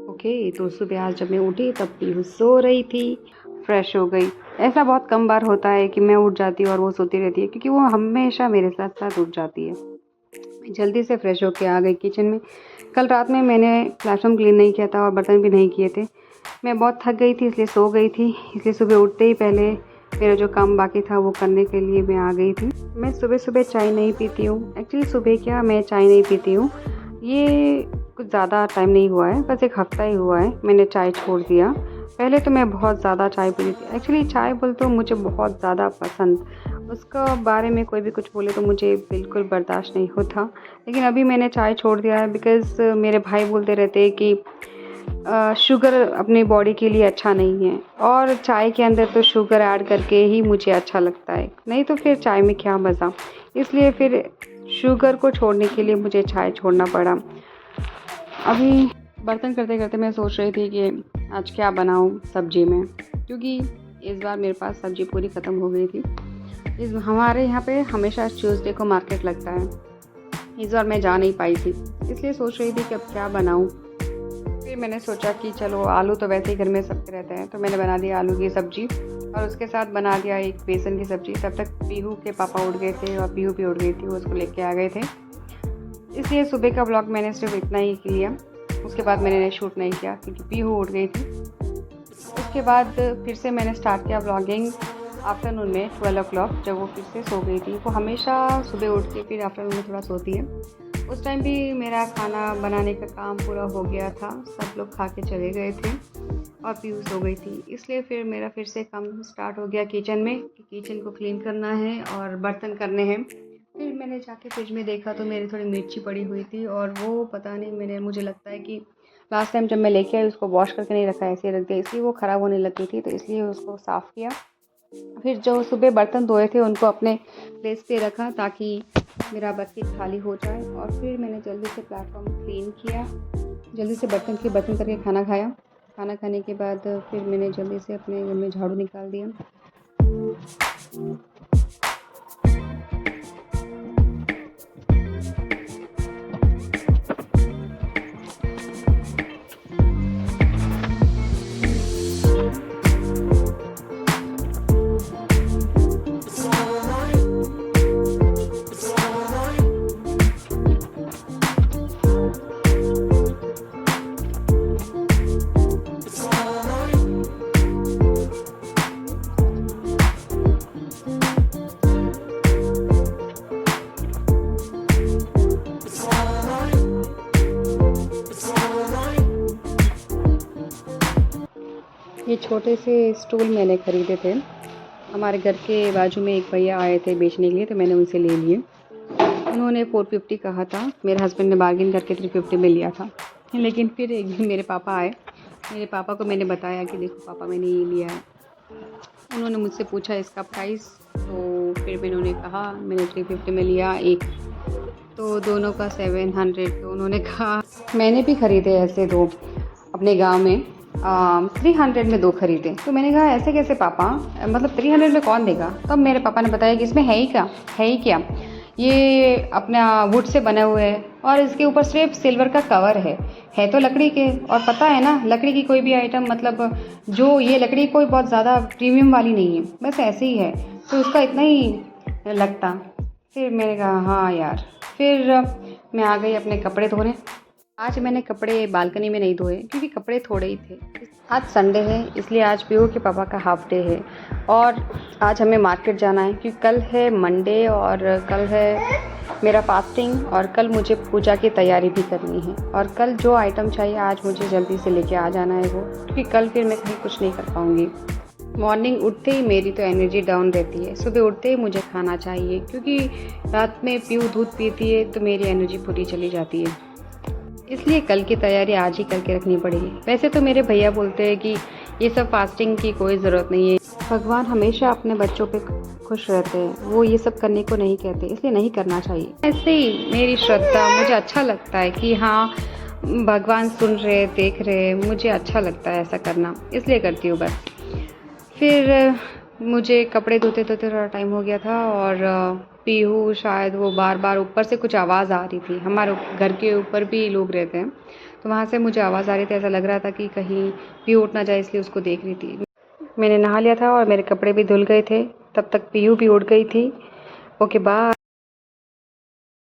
Okay, तो सुबह आज जब मैं उठी तब पीहू सो रही थी, फ्रेश हो गई। ऐसा बहुत कम बार होता है कि मैं उठ जाती हूँ और वो सोती रहती है, क्योंकि वो हमेशा मेरे साथ-साथ उठ जाती है। मैं जल्दी से फ्रेश होके आ गई किचन में। कल रात में मैंने प्लेटफ़ॉर्म क्लीन नहीं किया था और बर्तन भी नहीं किए थे। मैं बहुत थक गई थी, इसलिए सो गई थी। इसलिए सुबह उठते ही पहले मेरा जो काम बाकी था वो करने के लिए मैं आ गई थी। मैं सुबह-सुबह चाय नहीं पीती हूँ। एक्चुअली सुबह क्या, मैं चाय नहीं पीती हूँ। ये कुछ ज़्यादा टाइम नहीं हुआ है, बस 1 हफ़्ता ही हुआ है मैंने चाय छोड़ दिया। पहले तो मैं बहुत ज़्यादा चाय पीती थी। एक्चुअली चाय बोले तो मुझे बहुत ज़्यादा पसंद, उसका बारे में कोई भी कुछ बोले तो मुझे बिल्कुल बर्दाश्त नहीं होता। लेकिन अभी मैंने चाय छोड़ दिया है, बिकॉज़ मेरे भाई बोलते रहते हैं कि शुगर अपनी बॉडी के लिए अच्छा नहीं है, और चाय के अंदर तो शुगर ऐड करके ही मुझे अच्छा लगता है, नहीं तो फिर चाय में क्या मज़ा। इसलिए फिर शुगर को छोड़ने के लिए मुझे चाय छोड़ना पड़ा। अभी बर्तन करते-करते मैं सोच रही थी कि आज क्या बनाऊँ सब्ज़ी में, क्योंकि इस बार मेरे पास सब्ज़ी पूरी ख़त्म हो गई थी। हमारे यहाँ पे हमेशा ट्यूसडे को मार्केट लगता है। इस बार मैं जा नहीं पाई थी, इसलिए सोच रही थी कि अब क्या बनाऊँ। फिर मैंने सोचा कि चलो, आलू तो वैसे ही घर में सबके रहते हैं, तो मैंने बना दिया आलू की सब्ज़ी और उसके साथ बना दिया एक बेसन की सब्ज़ी। तब तक पीहू के पापा उठ गए थे और पीहू भी उठ गई थी, वो उसको लेके आ गए थे। इसलिए सुबह का व्लॉग मैंने सिर्फ इतना ही लिया। उसके बाद मैंने शूट नहीं किया क्योंकि पीहू उठ गई थी। उसके बाद फिर से मैंने स्टार्ट किया व्लॉगिंग आफ्टरनून में 12 o'clock, जब वो फिर से सो गई थी। वो हमेशा सुबह उठ के फिर आफ्टरनून में थोड़ा सोती है। उस टाइम भी मेरा खाना बनाने का काम पूरा हो गया था, सब लोग खा के चले गए थे और पीहू सो गई थी। इसलिए फिर मेरा फिर से काम स्टार्ट हो गया किचन में, कि किचन को क्लीन करना है और बर्तन करने हैं। फिर मैंने जाके फ्रिज में देखा तो मेरी थोड़ी मिर्ची पड़ी हुई थी, और वो पता नहीं, मुझे लगता है कि लास्ट टाइम जब मैं लेके आई उसको वॉश करके नहीं रखा, ऐसे ही रख दिया, इसलिए वो ख़राब होने लगी थी, तो इसलिए उसको साफ़ किया। फिर जो सुबह बर्तन धोए थे उनको अपने प्लेस पे रखा ताकि मेरा बकेट खाली हो जाए, और फिर मैंने जल्दी से प्लेटफॉर्म क्लीन किया, जल्दी से बर्तन करके खाना खाया। खाना खाने के बाद फिर मैंने जल्दी से अपने घर में झाड़ू निकाल दिया। ये छोटे से स्टूल मैंने ख़रीदे थे, हमारे घर के बाजू में एक भैया आए थे बेचने के लिए, तो मैंने उनसे ले लिए। उन्होंने 450 कहा था, मेरे हस्बैंड ने बार्गेन करके 350 में लिया था। लेकिन फिर एक दिन मेरे पापा आए, मेरे पापा को मैंने बताया कि देखो पापा, मैंने ये लिया है। उन्होंने मुझसे पूछा इसका प्राइस, तो फिर मैंने उन्हें कहा मैंने 350 में लिया एक, तो दोनों का 700। तो उन्होंने कहा, मैंने भी ख़रीदे ऐसे 2 अपने गांव में, 300 में 2 खरीदे। तो मैंने कहा ऐसे कैसे पापा, मतलब 300 में कौन देगा। तब मेरे पापा ने बताया कि इसमें है ही क्या, ये अपना वुड से बने हुए है और इसके ऊपर सिर्फ सिल्वर का कवर है तो लकड़ी के। और पता है ना, लकड़ी की कोई भी आइटम, मतलब जो ये लकड़ी कोई बहुत ज़्यादा प्रीमियम वाली नहीं है, बस ऐसे ही है, तो उसका इतना ही लगता। फिर मैंने कहा हाँ यार। फिर मैं आ गई अपने कपड़े धोने। आज मैंने कपड़े बालकनी में नहीं धोए क्योंकि कपड़े थोड़े ही थे। आज संडे है, इसलिए आज पीहू के पापा का हाफ डे है, और आज हमें मार्केट जाना है क्योंकि कल है मंडे और कल है मेरा फास्टिंग, और कल मुझे पूजा की तैयारी भी करनी है। और कल जो आइटम चाहिए आज मुझे जल्दी से लेके आ जाना है वो, क्योंकि कल फिर मैं कहीं कुछ नहीं कर पाऊँगी। मॉर्निंग उठते ही मेरी तो एनर्जी डाउन रहती है, सुबह उठते ही मुझे खाना चाहिए, क्योंकि रात में पीहू दूध पीती है तो मेरी एनर्जी पूरी चली जाती है। इसलिए कल की तैयारी आज ही करके रखनी पड़ेगी। वैसे तो मेरे भैया बोलते हैं कि ये सब फास्टिंग की कोई ज़रूरत नहीं है, भगवान हमेशा अपने बच्चों पे खुश रहते हैं, वो ये सब करने को नहीं कहते, इसलिए नहीं करना चाहिए। ऐसे ही मेरी श्रद्धा, मुझे अच्छा लगता है कि हाँ भगवान सुन रहे, देख रहे, मुझे अच्छा लगता है ऐसा करना, इसलिए करती हूँ बस। फिर मुझे कपड़े धोते धोते थोड़ा टाइम हो गया था, और पीहू शायद वो बार बार ऊपर से कुछ आवाज़ आ रही थी, हमारे घर के ऊपर भी लोग रहते हैं, तो वहाँ से मुझे आवाज़ आ रही थी, ऐसा लग रहा था कि कहीं पीयू उठ ना जाए, इसलिए उसको देख रही थी। मैंने नहा लिया था और मेरे कपड़े भी धुल गए थे, तब तक पीयू भी उठ गई थी। Okay bye.